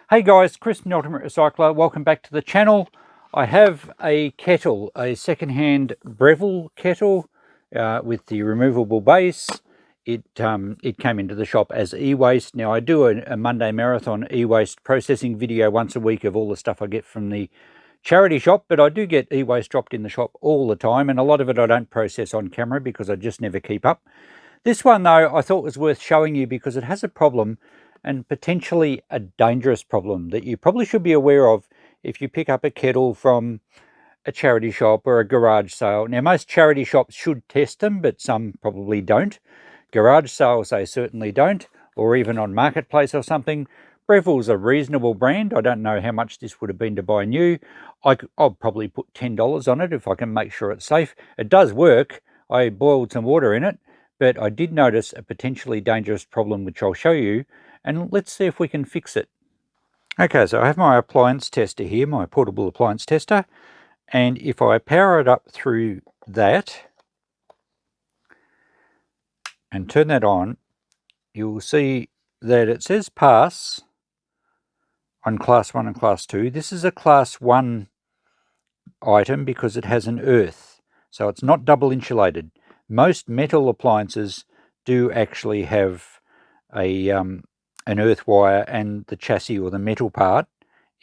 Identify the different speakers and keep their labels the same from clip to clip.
Speaker 1: Hey guys, Chris from the Ultimate Recycler. Welcome back to the channel. I have a kettle, a second-hand Breville kettle with the removable base. It came into the shop as e-waste. Now I do a Monday marathon e-waste processing video once a week of all the stuff I get from the charity shop, but I do get e-waste dropped in the shop all the time, and a lot of it I don't process on camera because I just never keep up. This one though I thought was worth showing you because it has a problem, and potentially a dangerous problem that you probably should be aware of if you pick up a kettle from a charity shop or a garage sale. Now, most charity shops should test them, but some probably don't. Garage sales, they certainly don't, or even on Marketplace or something. Breville's a reasonable brand. I don't know how much this would have been to buy new. I'll probably put $10 on it if I can make sure it's safe. It does work. I boiled some water in it, but I did notice a potentially dangerous problem, which I'll show you, and let's see if we can fix it. Okay, so I have my appliance tester here, my portable appliance tester, and if I power it up through that and turn that on, you'll see that it says pass on class 1 and class 2. This is a class 1 item because it has an earth, so it's not double insulated. Most metal appliances do actually have an earth wire, and the chassis or the metal part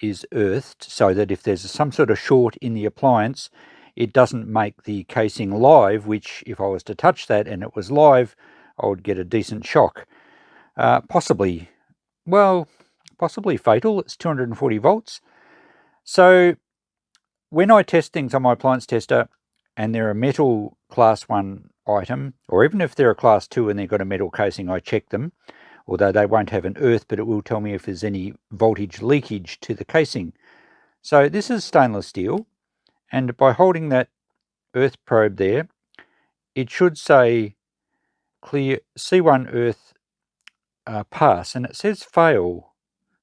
Speaker 1: is earthed so that if there's some sort of short in the appliance, it doesn't make the casing live, which if I was to touch that and it was live, I would get a decent shock. Possibly fatal. It's 240 volts. So when I test things on my appliance tester and they're a metal class 1 item, or even if they're a class 2 and they've got a metal casing, I check them, although they won't have an earth, but it will tell me if there's any voltage leakage to the casing. So this is stainless steel, and by holding that earth probe there, it should say clear C1 earth pass, and it says fail.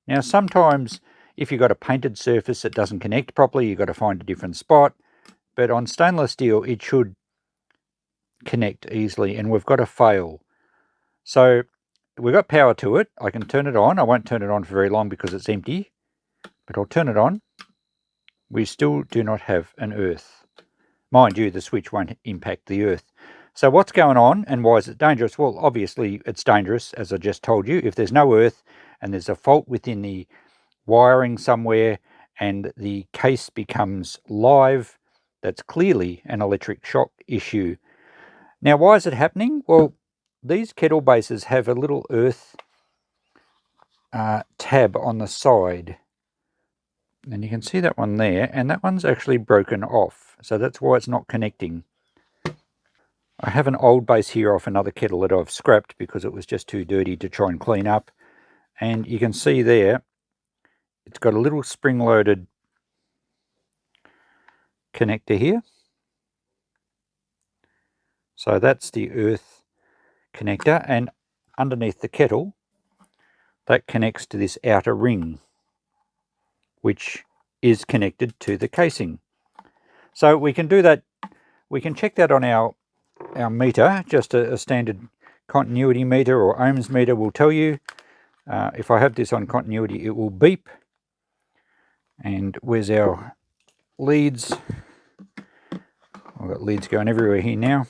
Speaker 1: Now sometimes if you've got a painted surface that doesn't connect properly, you've got to find a different spot, but on stainless steel it should connect easily, and we've got a fail. So we've got power to it. I can turn it on. I won't turn it on for very long because it's empty, but I'll turn it on. We still do not have an earth. Mind you, the switch won't impact the earth. So what's going on and why is it dangerous? Well, obviously it's dangerous, as I just told you. If there's no earth and there's a fault within the wiring somewhere and the case becomes live, that's clearly an electric shock issue. Now, why is it happening? Well, these kettle bases have a little earth tab on the side, and you can see that one there, and that one's actually broken off, so that's why it's not connecting. I have an old base here off another kettle that I've scrapped because it was just too dirty to try and clean up, and you can see there it's got a little spring-loaded connector here. So that's the earth connector, and underneath the kettle that connects to this outer ring, which is connected to the casing. So we can do that. We can check that on our meter. Just a standard continuity meter or ohms meter will tell you. If I have this on continuity, it will beep. And where's our leads? I've got leads going everywhere here now.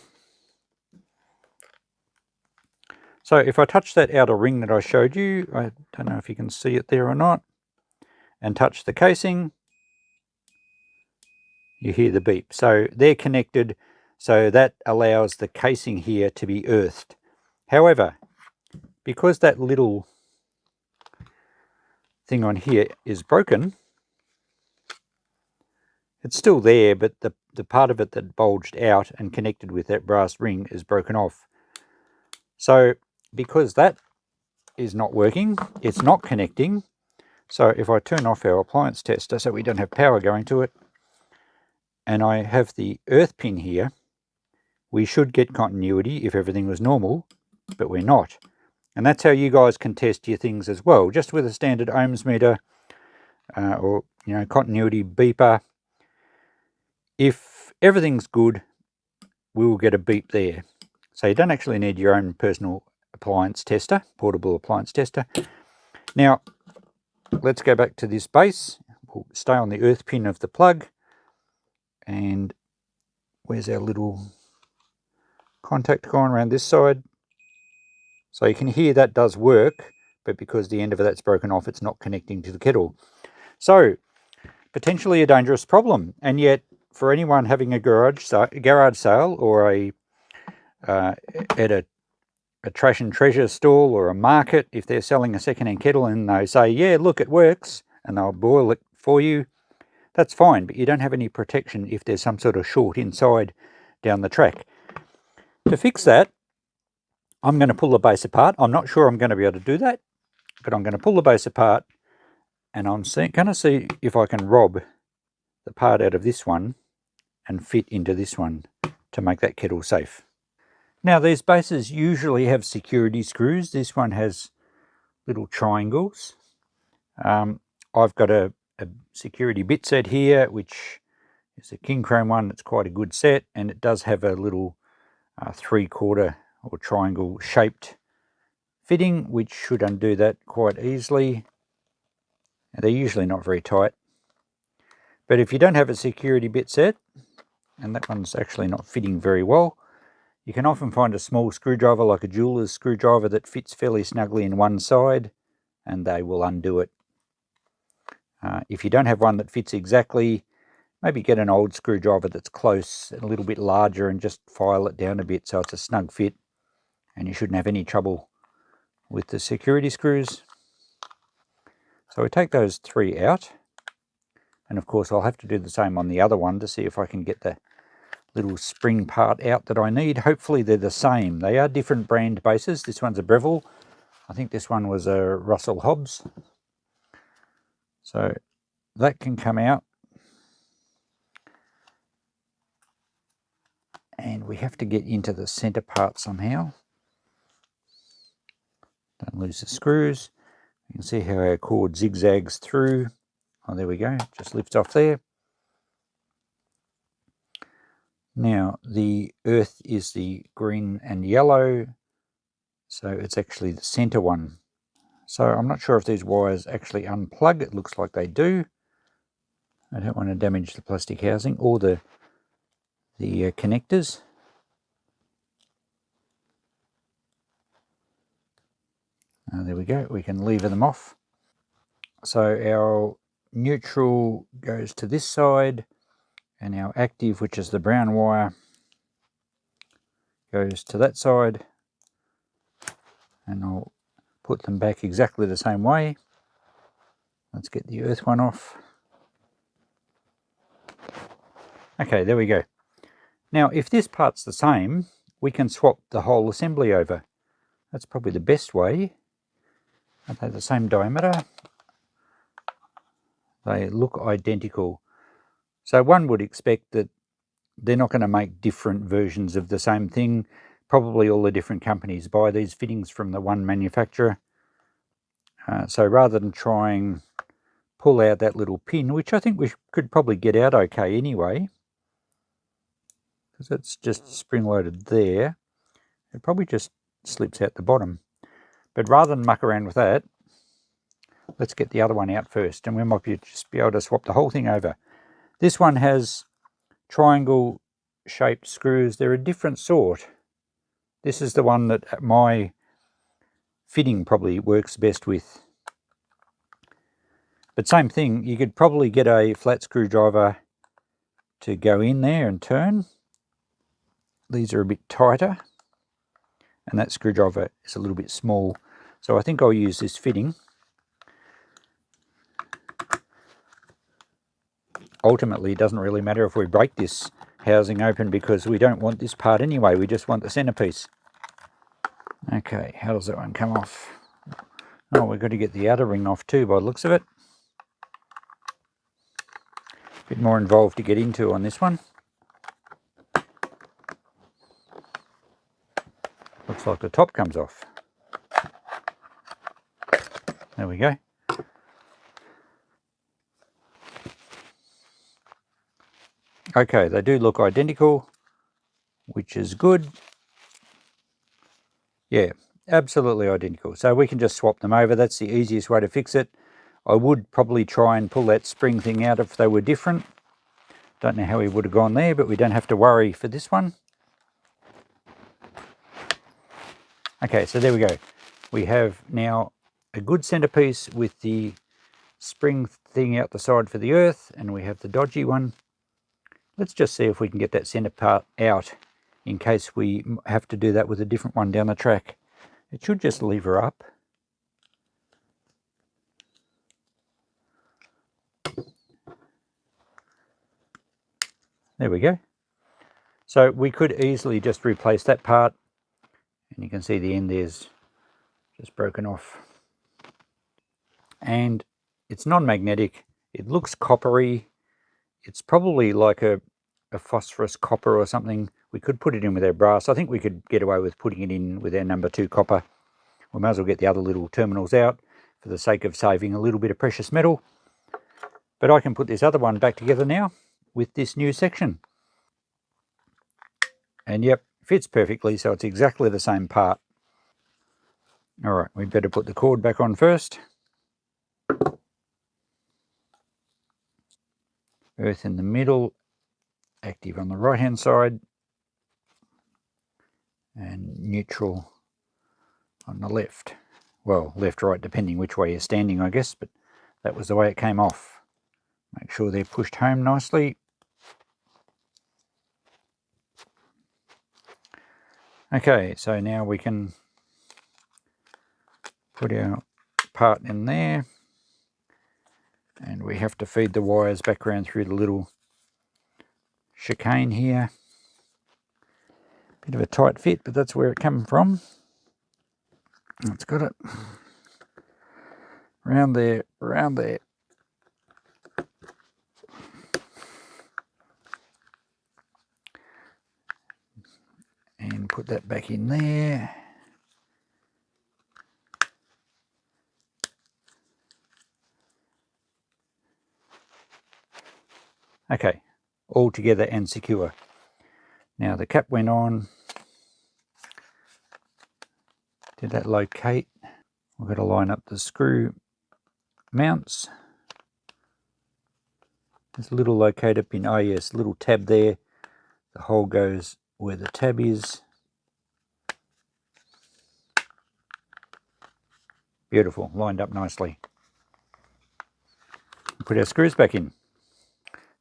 Speaker 1: So if I touch that outer ring that I showed you, I don't know if you can see it there or not, and touch the casing, you hear the beep. So they're connected, so that allows the casing here to be earthed. However, because that little thing on here is broken, it's still there, but the part of it that bulged out and connected with that brass ring is broken off. So because that is not working, it's not connecting. So if I turn off our appliance tester so we don't have power going to it, and I have the earth pin here, we should get continuity if everything was normal, but we're not. And that's how you guys can test your things as well, just with a standard ohms meter or continuity beeper. If everything's good, we will get a beep there. So you don't actually need your own personal appliance tester, portable appliance tester. Now, let's go back to this base. We'll stay on the earth pin of the plug. And where's our little contact going around this side? So you can hear that does work, but because the end of that's broken off, it's not connecting to the kettle. So potentially a dangerous problem. And yet for anyone having a garage sale or at a trash and treasure stall or a market, if they're selling a secondhand kettle and they say, yeah, look, it works, and they'll boil it for you, that's fine, but you don't have any protection if there's some sort of short inside down the track. To fix that, I'm going to pull the base apart. I'm not sure I'm going to be able to do that, but I'm going to pull the base apart, and I'm going to see if I can rob the part out of this one and fit into this one to make that kettle safe. Now, these bases usually have security screws. This one has little triangles. I've got a security bit set here, which is a king chrome one. It's quite a good set, and it does have a little 3/4 or triangle shaped fitting, which should undo that quite easily. They're usually not very tight. But if you don't have a security bit set, and that one's actually not fitting very well, you can often find a small screwdriver like a jeweler's screwdriver that fits fairly snugly in one side, and they will undo it. If you don't have one that fits exactly, maybe get an old screwdriver that's close, a little bit larger, and just file it down a bit so it's a snug fit, and you shouldn't have any trouble with the security screws. So we take those 3 out, and of course I'll have to do the same on the other one to see if I can get the little spring part out that I need. Hopefully they're the same. They are different brand bases. This one's a Breville. I think this one was a Russell Hobbs. So that can come out. And we have to get into the center part somehow. Don't lose the screws. You can see how our cord zigzags through. Oh, there we go. Just lifts off there. Now, the earth is the green and yellow, so it's actually the center one. So I'm not sure if these wires actually unplug. It looks like they do. I don't want to damage the plastic housing or the connectors. There we go. We can lever them off. So our neutral goes to this side, and our active, which is the brown wire, goes to that side. And I'll put them back exactly the same way. Let's get the earth one off. Okay, there we go. Now, if this part's the same, we can swap the whole assembly over. That's probably the best way. Are they the same diameter? They look identical. So one would expect that they're not going to make different versions of the same thing. Probably all the different companies buy these fittings from the one manufacturer. So rather than trying pull out that little pin, which I think we could probably get out okay anyway, because it's just spring-loaded there, it probably just slips out the bottom. But rather than muck around with that, let's get the other one out first, and we might just be able to swap the whole thing over. This one has triangle-shaped screws. They're a different sort. This is the one that my fitting probably works best with. But same thing, you could probably get a flat screwdriver to go in there and turn. These are a bit tighter, and that screwdriver is a little bit small. So I think I'll use this fitting. Ultimately, it doesn't really matter if we break this housing open because we don't want this part anyway. We just want the centerpiece. Okay, how does that one come off? Oh, we've got to get the outer ring off too by the looks of it. A bit more involved to get into on this one. Looks like the top comes off. There we go. Okay, they do look identical, which is good. Yeah, absolutely identical. So we can just swap them over. That's the easiest way to fix it. I would probably try and pull that spring thing out if they were different. Don't know how we would have gone there, but we don't have to worry for this one. Okay, so there we go. We have now a good centerpiece with the spring thing out the side for the earth, and we have the dodgy one. Let's just see if we can get that center part out in case we have to do that with a different one down the track. It should just lever up. There we go. So we could easily just replace that part, and you can see the end there's just broken off. And it's non-magnetic. It looks coppery. It's probably like a phosphorus copper or something. We could put it in with our brass. I think we could get away with putting it in with our number 2 copper. We may as well get the other little terminals out for the sake of saving a little bit of precious metal. But I can put this other one back together now with this new section. And yep, fits perfectly, so it's exactly the same part. Alright, we better put the cord back on first. Earth in the middle, active on the right hand side, and neutral on the left. Well, left, right, depending which way you're standing, I guess, but that was the way it came off. Make sure they're pushed home nicely. Okay, so now we can put our part in there, and we have to feed the wires back around through the little chicane here. Bit of a tight fit, but that's where it came from. It's got it. Round there, round there. And put that back in there. Okay, all together and secure. Now the cap went on. Did that locate? We've got to line up the screw mounts. There's a little locator pin. Oh yes, little tab there. The hole goes where the tab is. Beautiful, lined up nicely. Put our screws back in.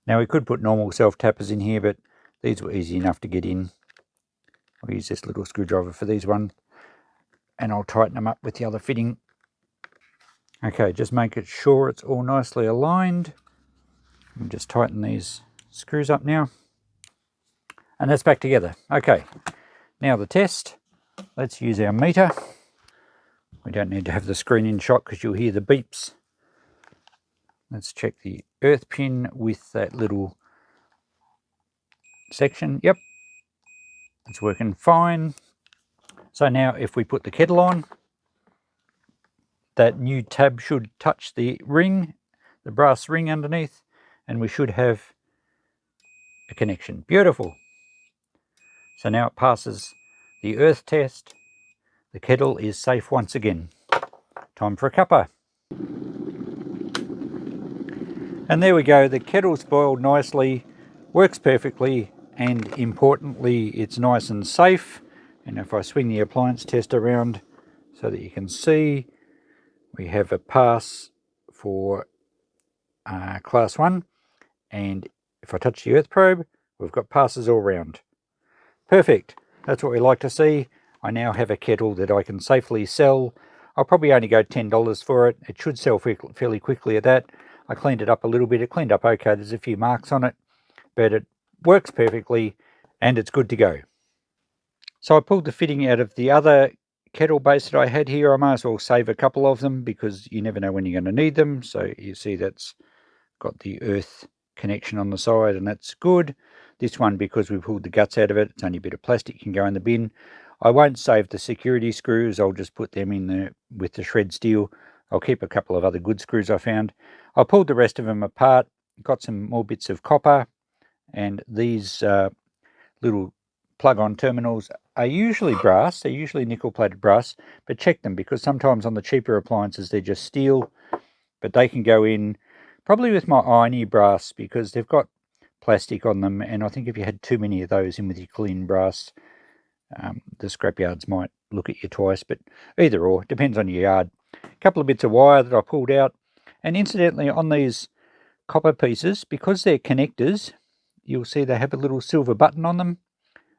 Speaker 1: Now we could put normal self-tappers in here, but these were easy enough to get in. I'll use this little screwdriver for these ones, and I'll tighten them up with the other fitting. Okay, just make it sure it's all nicely aligned. And just tighten these screws up now. And that's back together. Okay, now the test. Let's use our meter. We don't need to have the screen in shot because you'll hear the beeps. Let's check the earth pin with that little section. Yep, it's working fine. So now if we put the kettle on, that new tab should touch the ring, the brass ring underneath, and we should have a connection. Beautiful. So now it passes the earth test. The kettle is safe once again. Time for a cuppa. And there we go, the kettle's boiled nicely, works perfectly, and importantly, it's nice and safe. And if I swing the appliance test around so that you can see, we have a pass for class 1, and if I touch the earth probe, we've got passes all round. Perfect, that's what we like to see. I now have a kettle that I can safely sell. I'll probably only go $10 for it. It should sell fairly quickly at that. I cleaned it up a little bit. It cleaned up okay. There's a few marks on it, but it works perfectly and it's good to go. So I pulled the fitting out of the other kettle base that I had here. I might as well save a couple of them because you never know when you're going to need them. So you see that's got the earth connection on the side, and that's good. This one, because we pulled the guts out of it, it's only a bit of plastic, can go in the bin. I won't save the security screws. I'll just put them in there with the shred steel. I'll keep a couple of other good screws I found. I pulled the rest of them apart, got some more bits of copper, and these little plug-on terminals are usually brass. They're usually nickel-plated brass, but check them because sometimes on the cheaper appliances they're just steel. but they can go in probably with my irony brass, because they've got plastic on them, and I think if you had too many of those in with your clean brass, the scrapyards might look at you twice. But either or, depends on your yard. A couple of bits of wire that I pulled out, and incidentally on these copper pieces, because they're connectors, you'll see they have a little silver button on them.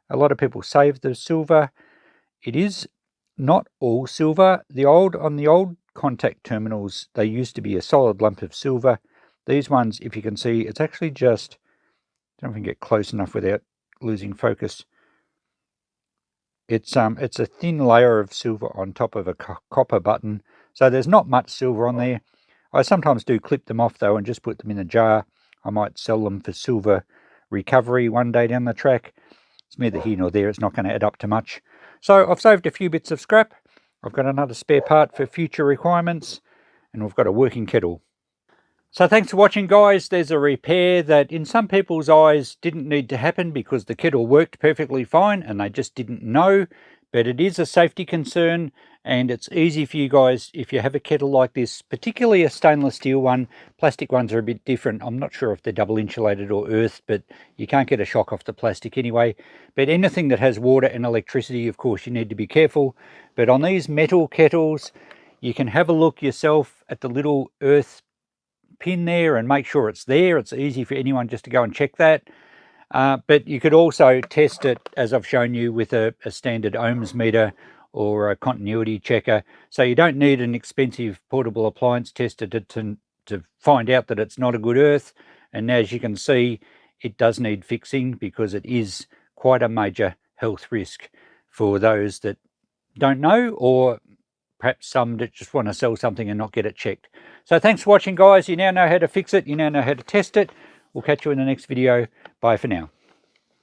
Speaker 1: A lot of people save the silver. It is not all silver. On the old contact terminals, they used to be a solid lump of silver. These ones, if you can see, it's actually just, I don't know if I can get close enough without losing focus. It's a thin layer of silver on top of a copper button, so there's not much silver on there. I sometimes do clip them off though and just put them in a jar. I might sell them for silver recovery one day down the track. It's neither here nor there. It's not going to add up to much. So I've saved a few bits of scrap. I've got another spare part for future requirements, and we've got a working kettle. So thanks for watching, guys. There's a repair that in some people's eyes didn't need to happen because the kettle worked perfectly fine and they just didn't know. But it is a safety concern, and it's easy for you guys if you have a kettle like this, particularly a stainless steel one. Plastic ones are a bit different. I'm not sure if they're double insulated or earthed, but you can't get a shock off the plastic anyway. But anything that has water and electricity, of course, you need to be careful. But on these metal kettles, you can have a look yourself at the little earth pin there and make sure it's there. It's easy for anyone just to go and check that. But you could also test it, as I've shown you, with a standard ohms meter or a continuity checker. So you don't need an expensive portable appliance tester to find out that it's not a good earth. And as you can see, it does need fixing because it is quite a major health risk for those that don't know, or perhaps some that just want to sell something and not get it checked. So thanks for watching, guys. You now know how to fix it. You now know how to test it. We'll catch you in the next video. Bye for now.